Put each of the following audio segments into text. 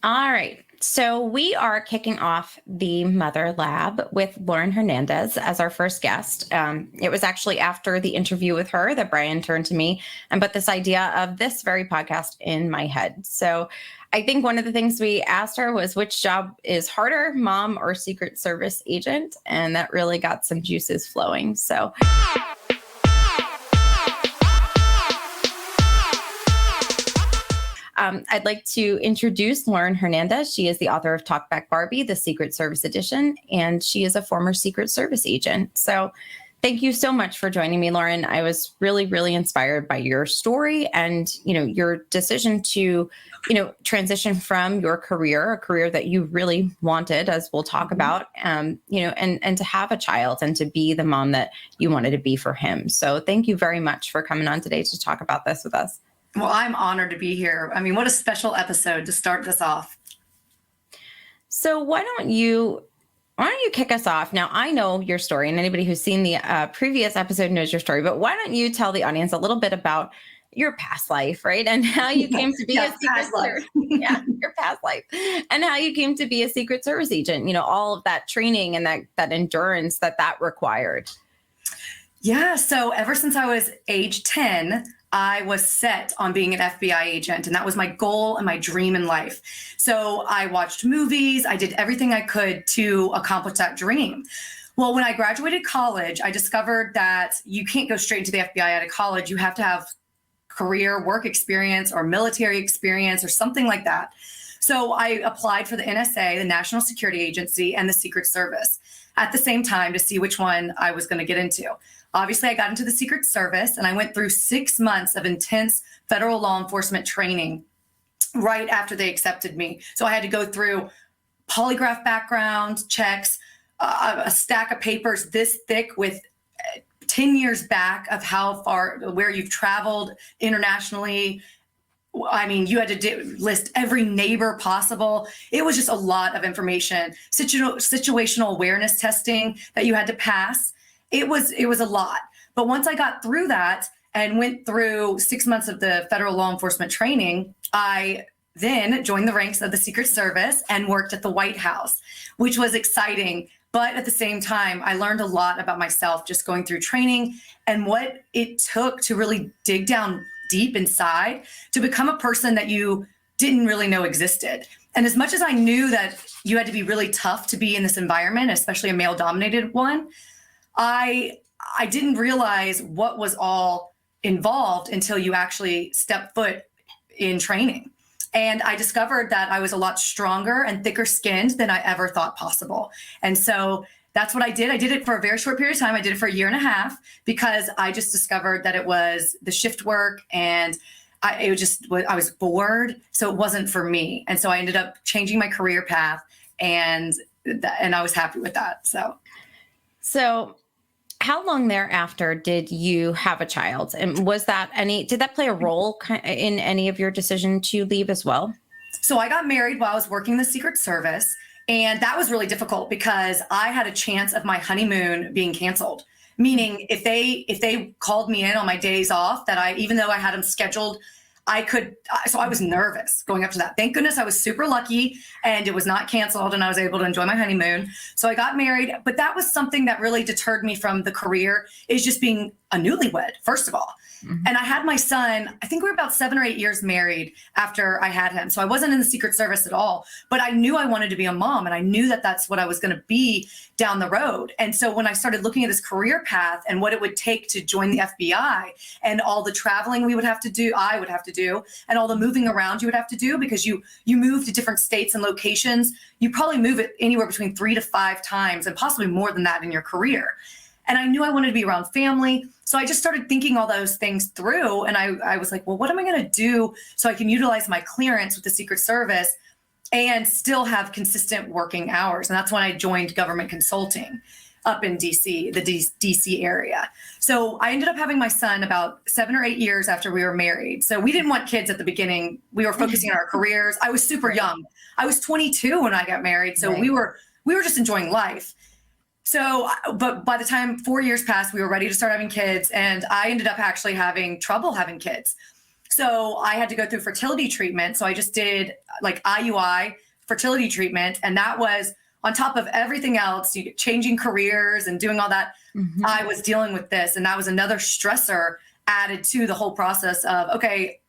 All right. So we are kicking off the Mother Lab with Lauren Hernandez as our first guest. It was actually after the interview with her that Bryan turned to me and put this idea of this very podcast in my head. So I think one of the things we asked her was which job is harder, mom or Secret Service agent? And that really got some juices flowing. So I'd like to introduce Lauren Hernandez. She is the author of Back Barbie, the Secret Service edition, and she is a former Secret Service agent. So thank you so much for joining me, Lauren. I was really, really inspired by your story and, your decision to, transition from your career, a career that you really wanted, as we'll talk about, and to have a child and to be the mom that you wanted to be for him. So thank you very much for coming on today to talk about this with us. Well, I'm honored to be here. I mean, what a special episode to start this off. So why don't you kick us off? Now, I know your story, and anybody who's seen the previous episode knows your story, but why don't you tell the audience a little bit about your past life, right? And how you came to be a Secret Service. Yeah, your past life. And how you came to be a Secret Service agent, all of that training and that endurance that required. Yeah, so ever since I was age 10, I was set on being an FBI agent, and that was my goal and my dream in life. So I watched movies, I did everything I could to accomplish that dream. Well, when I graduated college, I discovered that you can't go straight into the FBI out of college. You have to have career work experience or military experience or something like that. So I applied for the NSA, the National Security Agency, and the Secret Service at the same time to see which one I was going to get into. Obviously, I got into the Secret Service, and I went through 6 months of intense federal law enforcement training right after they accepted me. So I had to go through polygraph background checks, a stack of papers this thick with 10 years back of where you've traveled internationally. I mean, you had to list every neighbor possible. It was just a lot of information, situational awareness testing that you had to pass. It was a lot. But once I got through that and went through 6 months of the federal law enforcement training, I then joined the ranks of the Secret Service and worked at the White House, which was exciting. But at the same time, I learned a lot about myself just going through training and what it took to really dig down deep inside to become a person that you didn't really know existed. And as much as I knew that you had to be really tough to be in this environment, especially a male-dominated one, I didn't realize what was all involved until you actually step foot in training. And I discovered that I was a lot stronger and thicker skinned than I ever thought possible. And so that's what I did. I did it for a very short period of time. I did it for 1.5 years because I just discovered that it was the shift work and I was bored. So it wasn't for me. And so I ended up changing my career path and I was happy with that. So how long thereafter did you have a child? And did that play a role in any of your decision to leave as well? So I got married while I was working the Secret Service, and that was really difficult because I had a chance of my honeymoon being canceled. Meaning if they called me in on my days off even though I had them scheduled, so I was nervous going up to that. Thank goodness I was super lucky and it was not canceled and I was able to enjoy my honeymoon. So I got married, but that was something that really deterred me from the career, is just being a newlywed, first of all. Mm-hmm. And I had my son, I think we were about 7 or 8 years married after I had him. So I wasn't in the Secret Service at all, but I knew I wanted to be a mom and I knew that that's what I was going to be down the road. And so when I started looking at this career path and what it would take to join the FBI and all the traveling I would have to do, and all the moving around you would have to do, because you move to different states and locations, you probably move it anywhere between 3 to 5 times and possibly more than that in your career. And I knew I wanted to be around family. So I just started thinking all those things through. And I was like, well, what am I going to do so I can utilize my clearance with the Secret Service and still have consistent working hours? And that's when I joined government consulting up in DC, the DC area. So I ended up having my son about 7 or 8 years after we were married. So we didn't want kids at the beginning. We were focusing on our careers. I was super young. I was 22 when I got married. So we were just enjoying life. So, but by the time 4 years passed, we were ready to start having kids, and I ended up actually having trouble having kids. So I had to go through fertility treatment. So I just did like IUI fertility treatment. And that was on top of everything else, changing careers and doing all that. Mhm. I was dealing with this. And that was another stressor added to the whole process of, okay,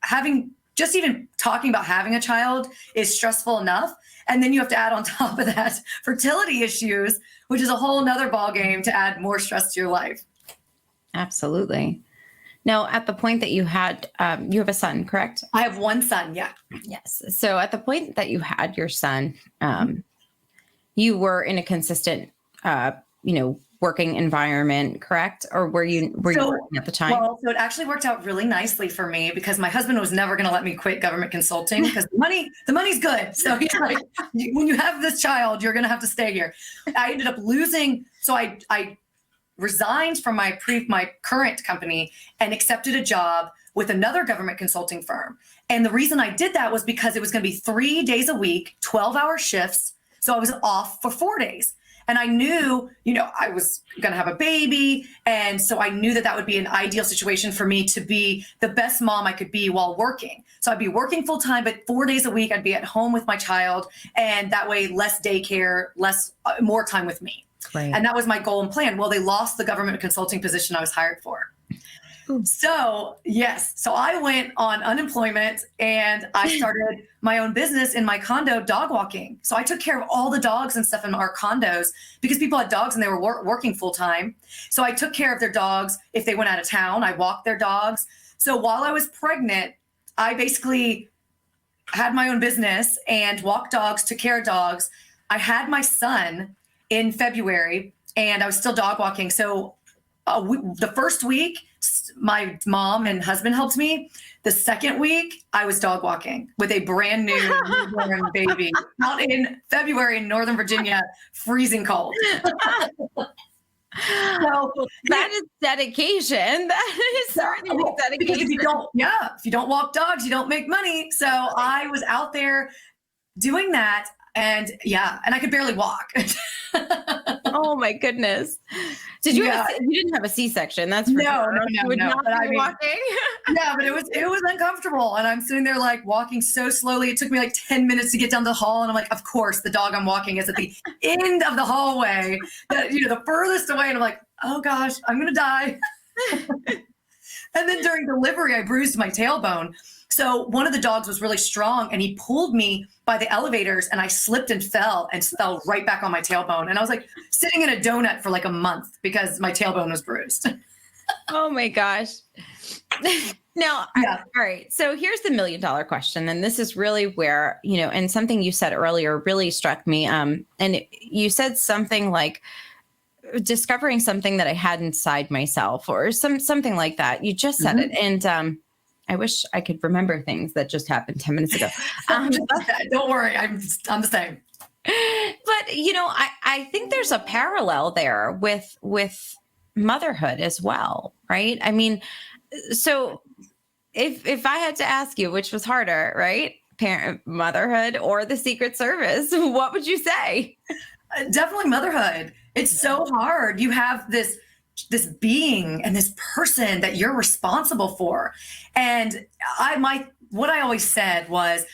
just even talking about having a child is stressful enough. And then you have to add on top of that fertility issues, which is a whole nother ballgame to add more stress to your life. Absolutely. Now, at the point that you had, you have a son, correct? I have one son. Yeah. Yes. So at the point that you had your son, you were in a consistent, working environment, correct? Or were you working at the time? Well, so it actually worked out really nicely for me because my husband was never going to let me quit government consulting because the money's good. So he's like, when you have this child, you're going to have to stay here. I ended up losing. So I resigned from my current company and accepted a job with another government consulting firm. And the reason I did that was because it was going to be 3 days a week, 12-hour shifts. So I was off for 4 days. And I knew, I was going to have a baby. And so I knew that would be an ideal situation for me to be the best mom I could be while working. So I'd be working full time, but 4 days a week, I'd be at home with my child. And that way, less daycare, more time with me. Right. And that was my goal and plan. Well, they lost the government consulting position I was hired for. Ooh. So yes, so I went on unemployment and I started my own business in my condo, dog walking. So I took care of all the dogs and stuff in our condos because people had dogs and they were working full time. So I took care of their dogs. If they went out of town, I walked their dogs. So while I was pregnant, I basically had my own business and walked dogs, took care of dogs. I had my son in February and I was still dog walking. So the first week, my mom and husband helped me. The second week, I was dog walking with a brand new newborn baby out in February in Northern Virginia, freezing cold. So that is dedication. That is certainly dedication. If you don't walk dogs, you don't make money. So I was out there doing that. And I could barely walk. Oh my goodness. You didn't have a C-section. That's for sure. No. You would not be walking. Yeah, but it was uncomfortable. And I'm sitting there like walking so slowly. It took me like 10 minutes to get down the hall. And I'm like, of course, the dog I'm walking is at the end of the hallway, the furthest away. And I'm like, oh gosh, I'm going to die. And then during delivery, I bruised my tailbone. So one of the dogs was really strong and he pulled me by the elevators and I slipped and fell right back on my tailbone. And I was like sitting in a donut for like a month because my tailbone was bruised. Oh my gosh. Now, all right. So here's the $1 million question. And this is really where, and something you said earlier really struck me. And you said something like discovering something that I had inside myself or something like that. You just said it. And, I wish I could remember things that just happened 10 minutes ago. Don't worry. I'm the same. But, I think there's a parallel there with motherhood as well, right? I mean, so if I had to ask you, which was harder, right? Motherhood or the Secret Service, what would you say? Definitely motherhood. It's so hard. You have this being and this person that you're responsible for. And what I always said was,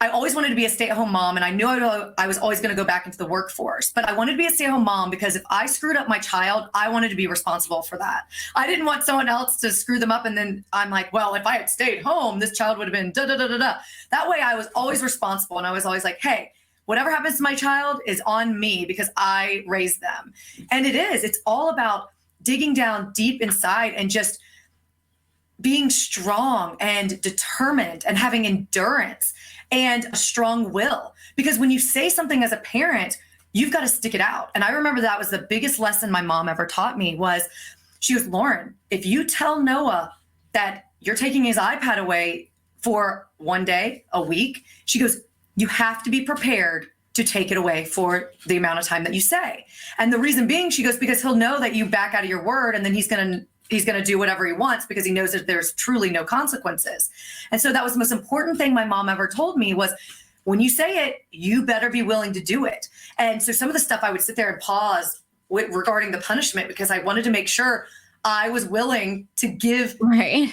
I always wanted to be a stay-at-home mom, and I knew I was always going to go back into the workforce. But I wanted to be a stay-at-home mom because if I screwed up my child, I wanted to be responsible for that. I didn't want someone else to screw them up, and then I'm like, well, if I had stayed home, this child would have been da-da-da-da-da. That way I was always responsible, and I was always like, hey, whatever happens to my child is on me because I raised them. And it's all about digging down deep inside and just being strong and determined and having endurance and a strong will. Because when you say something as a parent, you've got to stick it out. And I remember that was the biggest lesson my mom ever taught me was, she was, Lauren, if you tell Noah that you're taking his iPad away for 1 day, a week, she goes, you have to be prepared to take it away for the amount of time that you say. And the reason being, she goes, because he'll know that you back out of your word and then he's going to do whatever he wants because he knows that there's truly no consequences. And so that was the most important thing my mom ever told me was, when you say it, you better be willing to do it. And so some of the stuff I would sit there and pause regarding the punishment because I wanted to make sure I was willing to give, Right.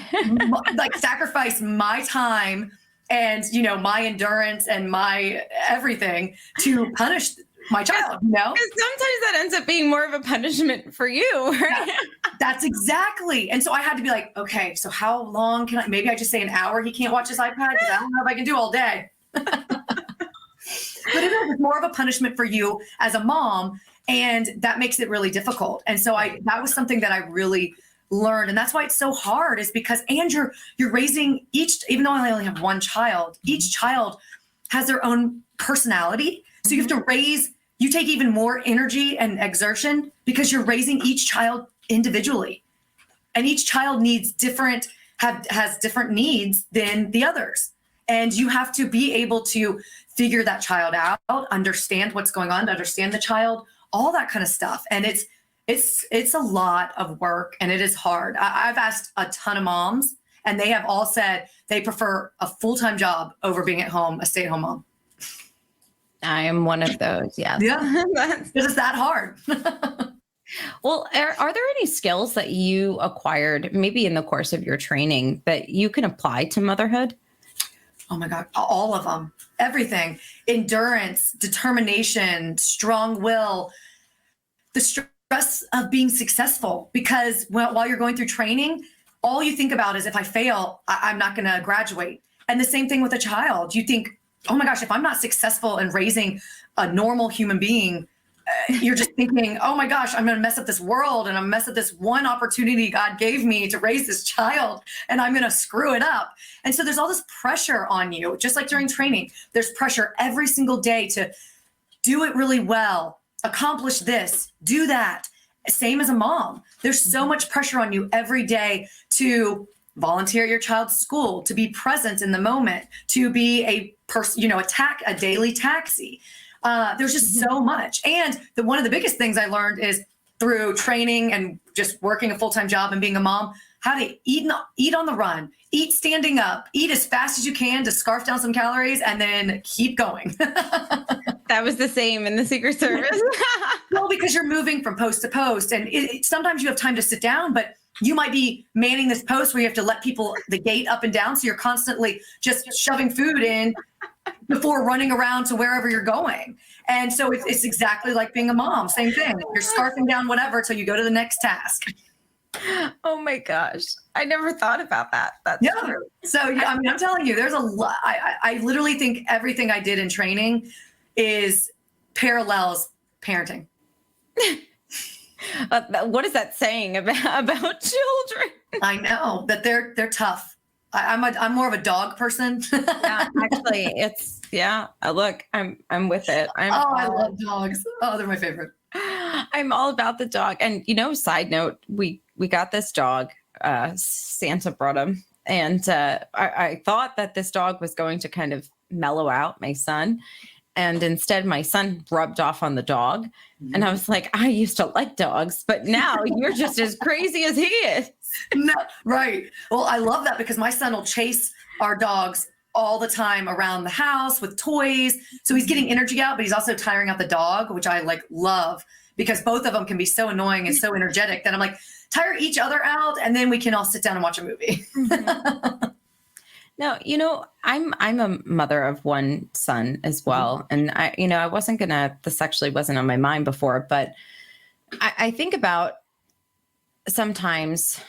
like sacrifice my time and, you know, my endurance and my everything to punish my child, you know? Because sometimes that ends up being more of a punishment for you, right? That's exactly. And so I had to be like, okay, so how long can I, maybe I just say an hour he can't watch his iPad because I don't know if I can do all day. But it is more of a punishment for you as a mom, and that makes it really difficult. And so that was something that I really learned, and that's why it's so hard, is because, and you're raising each, even though I only have one child, each child has their own personality. So you have to you take even more energy and exertion because you're raising each child individually, and each child needs has different needs than the others. And you have to be able to figure that child out, understand what's going on, to understand the child, all that kind of stuff. And it's a lot of work, and it is hard. I've asked a ton of moms, and they have all said they prefer a full-time job over being at home, a stay-at-home mom. I am one of those. Yes. Yeah. It's that hard. Well, are there any skills that you acquired maybe in the course of your training that you can apply to motherhood? Oh my God, all of them, everything. Endurance, determination, strong will, the stress of being successful. Because while you're going through training, all you think about is, if I fail, I'm not going to graduate. And the same thing with a child. You think, oh my gosh, if I'm not successful in raising a normal human being, you're just thinking, oh my gosh, I'm going to mess up this world, and I'm going to mess up this one opportunity God gave me to raise this child, and I'm going to screw it up. And so there's all this pressure on you, just like during training. There's pressure every single day to do it really well, accomplish this, do that. Same as a mom. There's so much pressure on you every day to volunteer at your child's school, to be present in the moment, to be a person, a daily taxi. There's just so much. And one of the biggest things I learned is through training and just working a full-time job and being a mom, how to eat on the run, eat standing up, eat as fast as you can to scarf down some calories, and then keep going. That was the same in the Secret Service. Well, because you're moving from post to post, and sometimes you have time to sit down, but you might be manning this post where you have to let the gate up and down. So you're constantly just shoving food in before running around to wherever you're going. And so it's exactly like being a mom. Same thing. You're scarfing down whatever till you go to the next task. Oh my gosh. I never thought about that. That's true. So I'm telling you, there's a lot. I literally think everything I did in training parallels parenting. What is that saying about children? I know that they're tough. I'm more of a dog person. Yeah, actually, look, I'm with it. I love dogs. Oh, they're my favorite. I'm all about the dog. And side note, we got this dog. Santa brought him, and I thought that this dog was going to kind of mellow out my son. And instead, my son rubbed off on the dog. And I was like, I used to like dogs, but now you're just as crazy as he is. No, right. Well, I love that because my son will chase our dogs all the time around the house with toys. So he's getting energy out, but he's also tiring out the dog, which I love, because both of them can be so annoying and so energetic that I'm like, tire each other out, and then we can all sit down and watch a movie. Mm-hmm. No, I'm a mother of one son as well. And I wasn't this actually wasn't on my mind before, but I think about sometimes,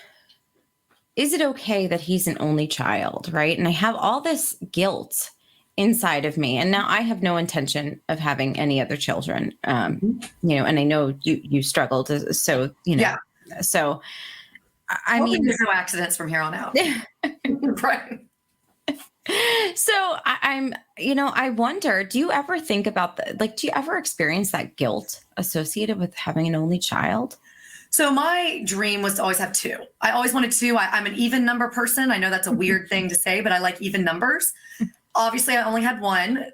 is it okay that he's an only child, right? And I have all this guilt inside of me. And now I have no intention of having any other children, and I know you struggled. So, Yeah. So, I mean, there's no accidents from here on out. Right. So I wonder, do you ever think about do you ever experience that guilt associated with having an only child? So my dream was to always have two. I always wanted two. I'm an even number person. I know that's a weird thing to say, but I like even numbers. Obviously, I only had one.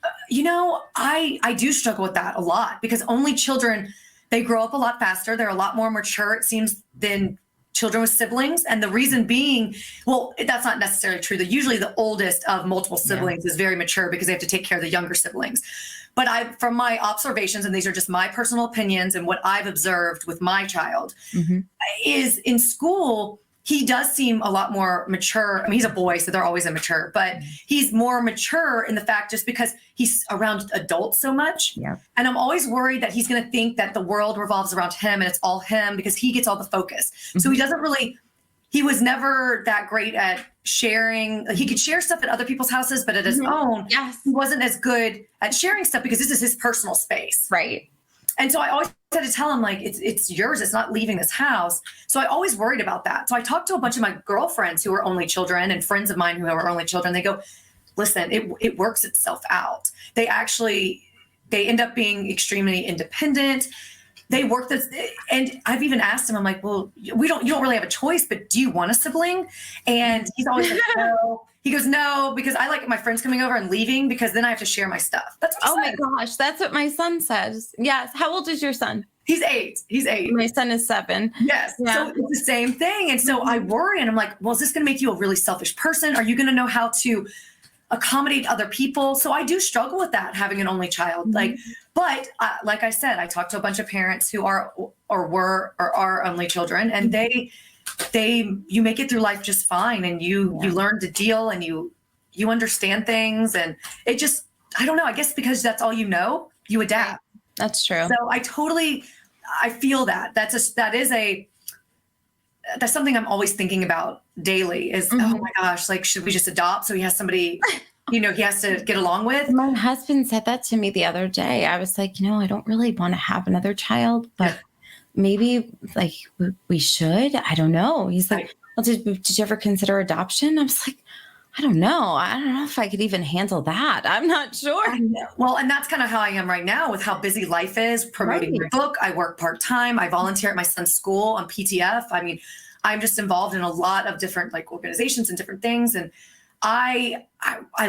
I do struggle with that a lot because only children, they grow up a lot faster. They're a lot more mature, it seems, than children with siblings. And the reason being, well, that's not necessarily true. Usually the oldest of multiple siblings is very mature because they have to take care of the younger siblings. But from my observations, and these are just my personal opinions and what I've observed with my child, is in school, he does seem a lot more mature. I mean, he's a boy, so they're always immature, but he's more mature in the fact just because he's around adults so much. Yeah. And I'm always worried that he's going to think that the world revolves around him and it's all him because he gets all the focus. So he was never that great at sharing. He could share stuff at other people's houses, but at his own, he wasn't as good at sharing stuff because this is his personal space. Right. And so I always had to tell him, like, it's yours. It's not leaving this house. So I always worried about that. So I talked to a bunch of my girlfriends who are only children and friends of mine who are only children. They go, listen, it works itself out. They end up being extremely independent. They work this, and I've even asked him, I'm like, well, you don't really have a choice, but do you want a sibling? And he's always like, no. He goes, no, because I like my friends coming over and leaving because then I have to share my stuff. That's what he says. My gosh, that's what my son says. Yes. How old is your son? He's 8. My son is 7. Yes. Yeah. So it's the same thing. And so I worry and I'm like, well, is this going to make you a really selfish person? Are you going to know how to accommodate other people? So I do struggle with that, having an only child. Like I said, I talked to a bunch of parents who are or were or are only children, and you make it through life just fine, and you learn to deal, and you understand things, and it just, I don't know, I guess because that's all you know, you adapt. That's true. So I feel that's something I'm always thinking about daily is, oh my gosh, like, should we just adopt so he has somebody, he has to get along with? My husband said that to me the other day. I was like, I don't really want to have another child, but maybe like we should. I don't know. He's like, well, did you ever consider adoption? I was like, I don't know. I don't know if I could even handle that. I'm not sure. Well, and that's kind of how I am right now with how busy life is, promoting my book. I work part-time. I volunteer at my son's school on PTF. I mean, I'm just involved in a lot of different organizations and different things. And I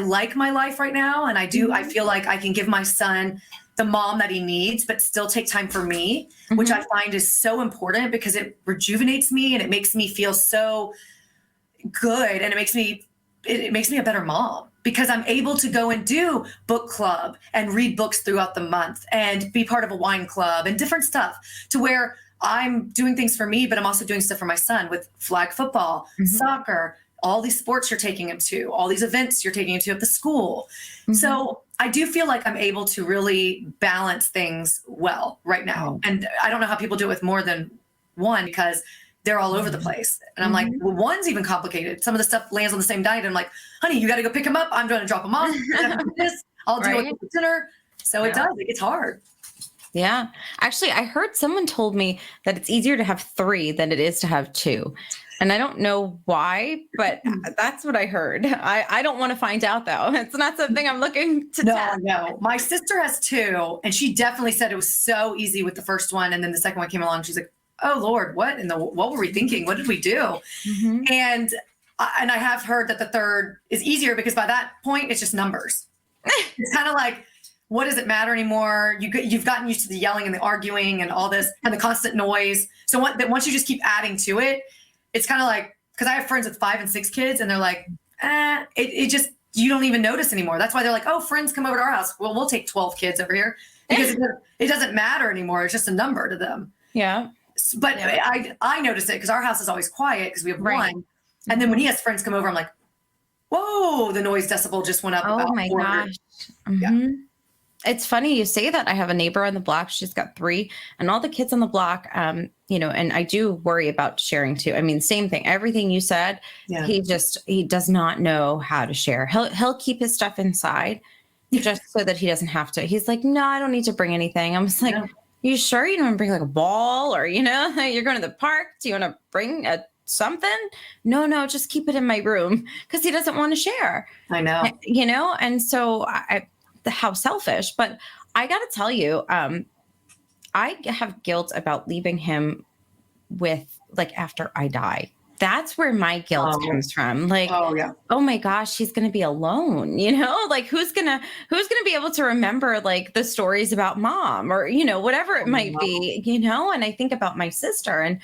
like my life right now. And I feel like I can give my son the mom that he needs, but still take time for me, which I find is so important because it rejuvenates me and it makes me feel so good. And it makes me a better mom because I'm able to go and do book club and read books throughout the month and be part of a wine club and different stuff to where I'm doing things for me, but I'm also doing stuff for my son with flag football, soccer, all these sports you're taking him to, all these events you're taking him to at the school. So I do feel like I'm able to really balance things well right now. And I don't know how people do it with more than one because they're all over the place. And I'm like, well, one's even complicated. Some of the stuff lands on the same night. And I'm like, honey, you got to go pick him up. I'm going to drop him off. I'll do it with dinner. So it does. It gets hard. Yeah. Actually, I heard someone told me that it's easier to have 3 than it is to have 2. And I don't know why, but that's what I heard. I don't want to find out, though. It's not something I'm looking to test. No. My sister has 2, and she definitely said it was so easy with the first one. And then the second one came along. She's like, oh, Lord, what were we thinking? What did we do? And I have heard that the third is easier because by that point, it's just numbers. It's kind of like, what does it matter anymore? You've gotten used to the yelling and the arguing and all this and the constant noise. So once you just keep adding to it, it's kind of like, because I have friends with 5 and 6 kids and they're like, it just, you don't even notice anymore. That's why they're like, oh, friends come over to our house. Well, we'll take 12 kids over here because it doesn't matter anymore. It's just a number to them. Yeah. But I notice it because our house is always quiet because we have one. And then when he has friends come over, I'm like, whoa, the noise decibel just went up. Oh my gosh. Yeah. It's funny you say that. I have a neighbor on the block. She's got 3 and all the kids on the block, and I do worry about sharing too. I mean, same thing, everything you said, he does not know how to share. He'll keep his stuff inside just so that he doesn't have to. He's like, no, I don't need to bring anything. I was like, you sure you don't want to bring like a ball or, you're going to the park? Do you want to bring something? No, just keep it in my room because he doesn't want to share. I know. And so how selfish, but I got to tell you, I have guilt about leaving him with after I die. That's where my guilt comes from. Like, oh my gosh, he's going to be alone, who's going to be able to remember the stories about mom or, whatever it might be, and I think about my sister and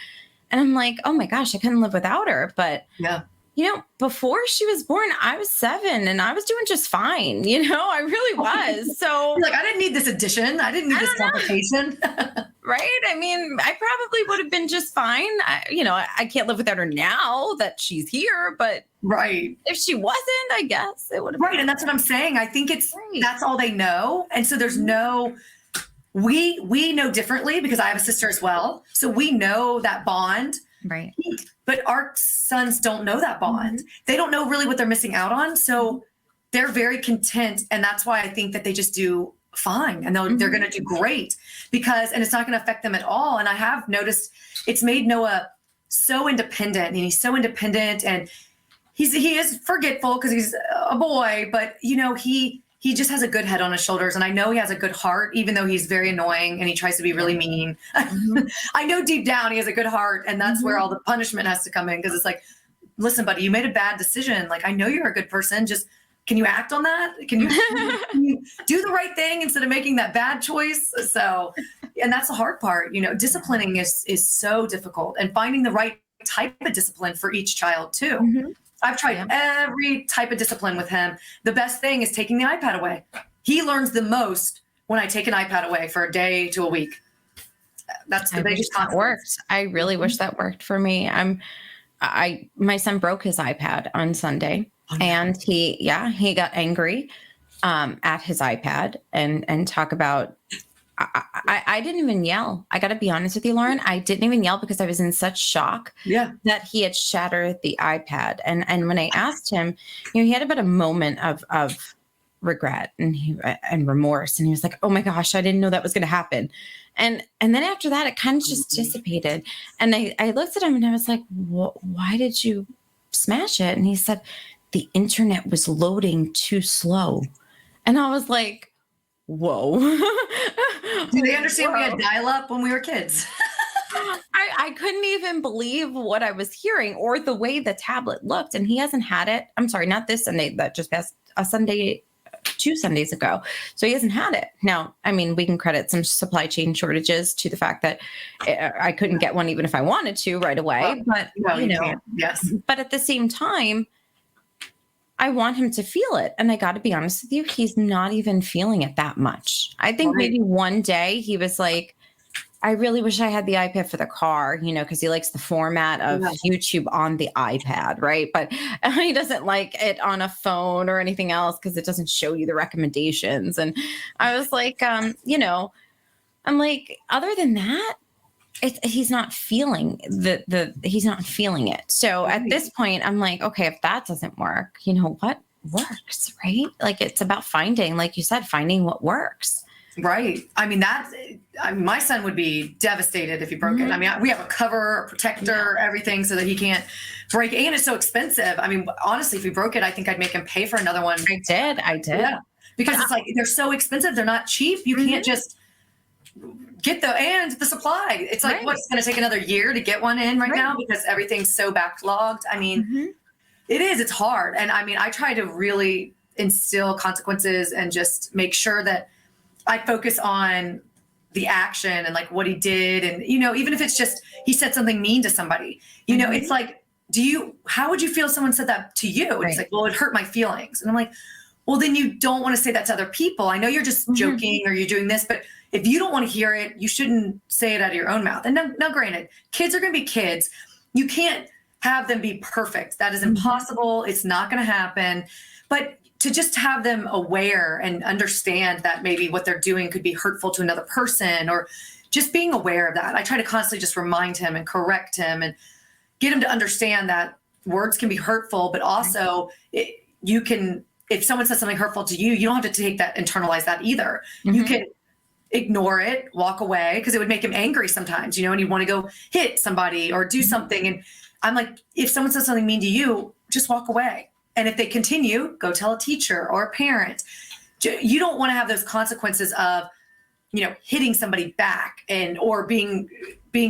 And I'm like, oh my gosh, I couldn't live without her. But Yeah. before she was born, I was 7 and I was doing just fine. I really was. So You're like, I didn't need this addition. I didn't need I this don't know. complication. Right? I mean, I probably would have been just fine. I can't live without her now that she's here, but Right. if she wasn't, I guess it would have Right. been. And that's what I'm saying. I think Right. that's all they know. And so there's we know differently because I have a sister as well. So we know that bond. Right. But our sons don't know that bond. They don't know really what they're missing out on. So they're very content. And that's why I think that they just do fine and they're going to do great and it's not going to affect them at all. And I have noticed it's made Noah so independent, and he's so independent, and he is forgetful because he's a boy, but he just has a good head on his shoulders. And I know he has a good heart, even though he's very annoying and he tries to be really mean. I know deep down he has a good heart, and that's where all the punishment has to come in. Because it's like, listen, buddy, you made a bad decision. Like, I know you're a good person. Just, can you act on that? Can you do the right thing instead of making that bad choice? So, and that's the hard part. Disciplining is so difficult, and finding the right type of discipline for each child too. I've tried every type of discipline with him. The best thing is taking the iPad away. He learns the most when I take an iPad away for a day to a week. That's the biggest consequence. That worked. I really wish that worked for me. My son broke his iPad on Sunday, and he got angry at his iPad and talk about. I didn't even yell. I got to be honest with you, Lauren. I didn't even yell because I was in such shock that he had shattered the iPad. And when I asked him, he had about a moment of regret and remorse. And he was like, oh my gosh, I didn't know that was going to happen. And then after that, it kind of just dissipated. And I looked at him and I was like, why did you smash it? And he said, the internet was loading too slow. And I was like, whoa. Do they understand we had dial-up when we were kids? I couldn't even believe what I was hearing or the way the tablet looked. And he hasn't had it. I'm sorry, not this Sunday, that just passed a Sunday, 2 Sundays ago. So he hasn't had it. Now, I mean, we can credit some supply chain shortages to the fact that I couldn't get one even if I wanted to right away. But, yes. But at the same time, I want him to feel it. And I got to be honest with you, he's not even feeling it that much. I think maybe one day he was like, I really wish I had the iPad for the car, because he likes the format of YouTube on the iPad, right? But he doesn't like it on a phone or anything else because it doesn't show you the recommendations. And I was like, I'm like, other than that, he's not feeling he's not feeling it. So at this point, I'm like, okay, if that doesn't work, what works, right? Like, it's about finding, like you said, finding what works. Right. I mean, my son would be devastated if he broke it. I mean, we have a cover, a protector, everything so that he can't break it. And it's so expensive. I mean, honestly, if he broke it, I think I'd make him pay for another one. I did. Yeah. Because it's like, they're so expensive. They're not cheap. You can't just get the supply. It's like, what's going to take another year to get one in right now because everything's so backlogged. I mean, it's hard. And I mean, I try to really instill consequences and just make sure that I focus on the action and like what he did. And, even if it's just, he said something mean to somebody, it's like, how would you feel if someone said that to you? And it's like, well, it hurt my feelings. And I'm like, well, then you don't want to say that to other people. I know you're just joking or you're doing this, but if you don't want to hear it, you shouldn't say it out of your own mouth. And now granted, kids are going to be kids. You can't have them be perfect. That is impossible. It's not going to happen. But to just have them aware and understand that maybe what they're doing could be hurtful to another person, or just being aware of that. I try to constantly just remind him and correct him and get him to understand that words can be hurtful, but also if someone says something hurtful to you, you don't have to internalize that either. You can ignore it, walk away, because it would make him angry sometimes, and you want to go hit somebody or do something. And I'm like, if someone says something mean to you, just walk away. And if they continue, go tell a teacher or a parent. You don't want to have those consequences of, hitting somebody back or being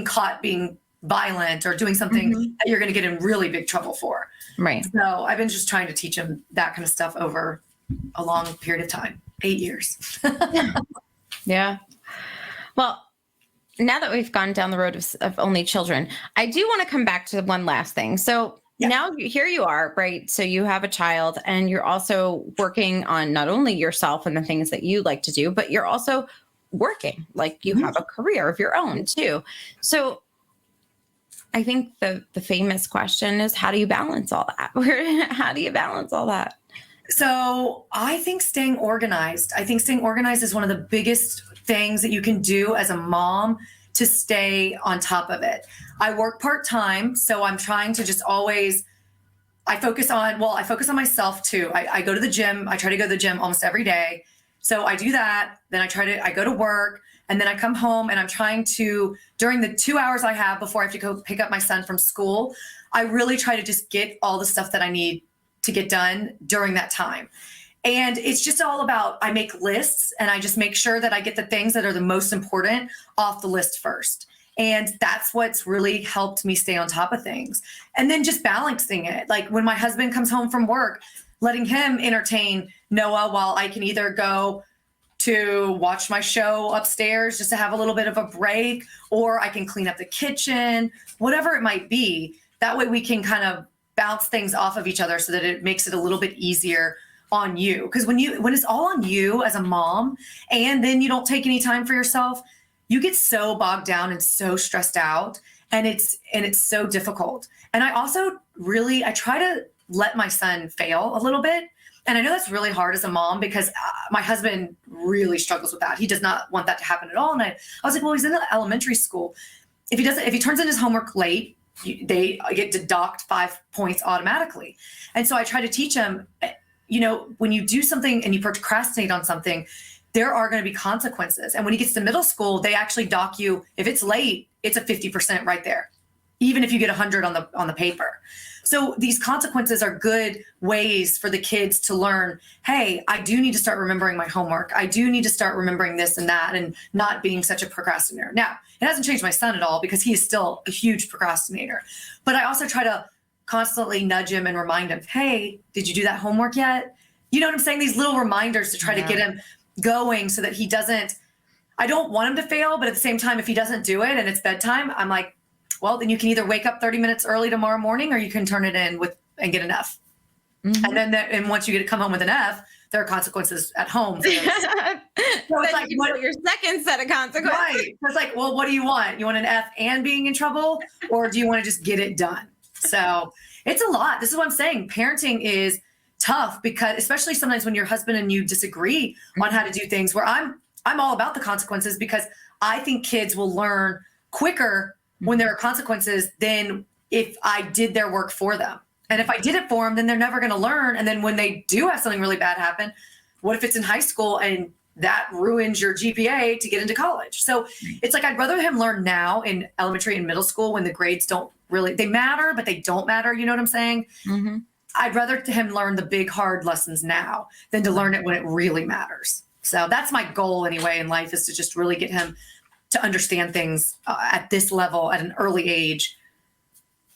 caught being violent or doing something that you're going to get in really big trouble for. Right. So I've been just trying to teach him that kind of stuff over a long period of time, 8 years. Yeah. Well, now that we've gone down the road of only children, I do want to come back to one last thing. So now here you are, right? So you have a child and you're also working on not only yourself and the things that you like to do, but you're also working, like you have a career of your own too. So I think the famous question is, how do you balance all that? How do you balance all that? So I think staying organized. I think staying organized is one of the biggest things that you can do as a mom to stay on top of it. I work part-time, so I'm trying to just always, I focus on myself too. I go to the gym. I try to go to the gym almost every day. So I do that. Then I go to work, and then I come home, and I'm trying to, during the 2 hours I have before I have to go pick up my son from school, I really try to just get all the stuff that I need to get done during that time. And it's just all about, I make lists and I just make sure that I get the things that are the most important off the list first. And that's what's really helped me stay on top of things. And then just balancing it. Like when my husband comes home from work, letting him entertain Noah while I can either go to watch my show upstairs just to have a little bit of a break, or I can clean up the kitchen, whatever it might be. That way we can kind of bounce things off of each other so that it makes it a little bit easier on you. Because when it's all on you as a mom, and then you don't take any time for yourself, you get so bogged down and so stressed out, and it's so difficult. And I also I try to let my son fail a little bit. And I know that's really hard as a mom, because my husband really struggles with that. He does not want that to happen at all. And I was like, well, he's in elementary school. If he turns in his homework late, they get deduct 5 points automatically. And so I try to teach him, when you do something and you procrastinate on something, there are going to be consequences. And when he gets to middle school, they actually dock you. If it's late, it's a 50% right there, even if you get 100 on the paper. So these consequences are good ways for the kids to learn, hey, I do need to start remembering my homework. I do need to start remembering this and that, and not being such a procrastinator. Now, it hasn't changed my son at all, because he is still a huge procrastinator. But I also try to constantly nudge him and remind him, hey, did you do that homework yet? You know what I'm saying? These little reminders to try to get him going so that he doesn't, I don't want him to fail, but at the same time, if he doesn't do it and it's bedtime, I'm like, well, then you can either wake up 30 minutes early tomorrow morning, or you can turn it in and get an F. Mm-hmm. And once you come home with an F, there are consequences at home. So it's like, what your second set of consequences? Right. So it's like, well, what do you want? You want an F and being in trouble, or do you want to just get it done? So it's a lot. This is what I'm saying. Parenting is tough, because especially sometimes when your husband and you disagree on how to do things, where I'm all about the consequences, because I think kids will learn quicker when there are consequences than if I did their work for them. And if I did it for them, then they're never going to learn. And then when they do have something really bad happen, what if it's in high school and that ruins your GPA to get into college? So it's like, I'd rather him learn now in elementary and middle school, when the grades don't really, they matter, but they don't matter. You know what I'm saying? Mm-hmm. I'd rather him learn the big, hard lessons now than to learn it when it really matters. So that's my goal anyway in life, is to just really get him to understand things at this level at an early age.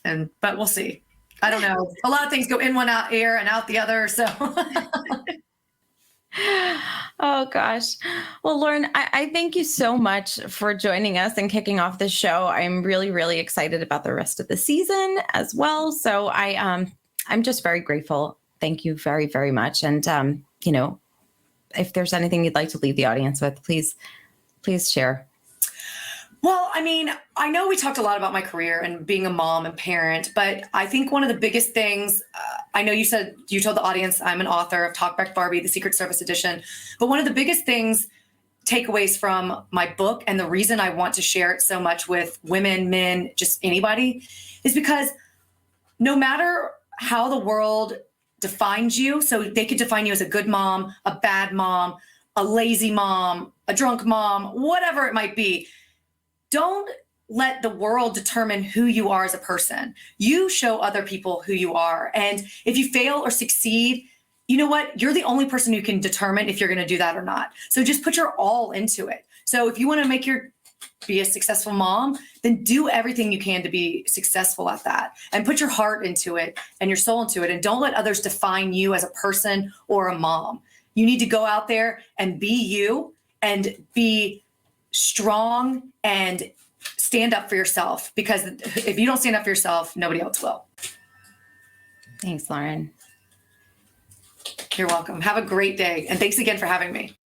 But we'll see. I don't know. A lot of things go in one ear and out the other. So. Oh, gosh. Well, Lauren, I thank you so much for joining us and kicking off this show. I'm really, really excited about the rest of the season as well. So I'm just very grateful. Thank you very, very much. And, if there's anything you'd like to leave the audience with, please share. Well, I mean, I know we talked a lot about my career and being a mom and parent, but I think one of the biggest things, I know you told the audience I'm an author of Back Barbie, the Secret Service edition, but one of the biggest takeaways from my book, and the reason I want to share it so much with women, men, just anybody, is because no matter how the world defines you, so they could define you as a good mom, a bad mom, a lazy mom, a drunk mom, whatever it might be, don't let the world determine who you are as a person. You show other people who you are. And if you fail or succeed, you know what? You're the only person who can determine if you're going to do that or not. So just put your all into it. So if you want to be a successful mom, then do everything you can to be successful at that, and put your heart into it and your soul into it. And don't let others define you as a person or a mom. You need to go out there and be you, and be strong and stand up for yourself, because if you don't stand up for yourself, nobody else will. Thanks, Lauren. You're welcome. Have a great day. And thanks again for having me.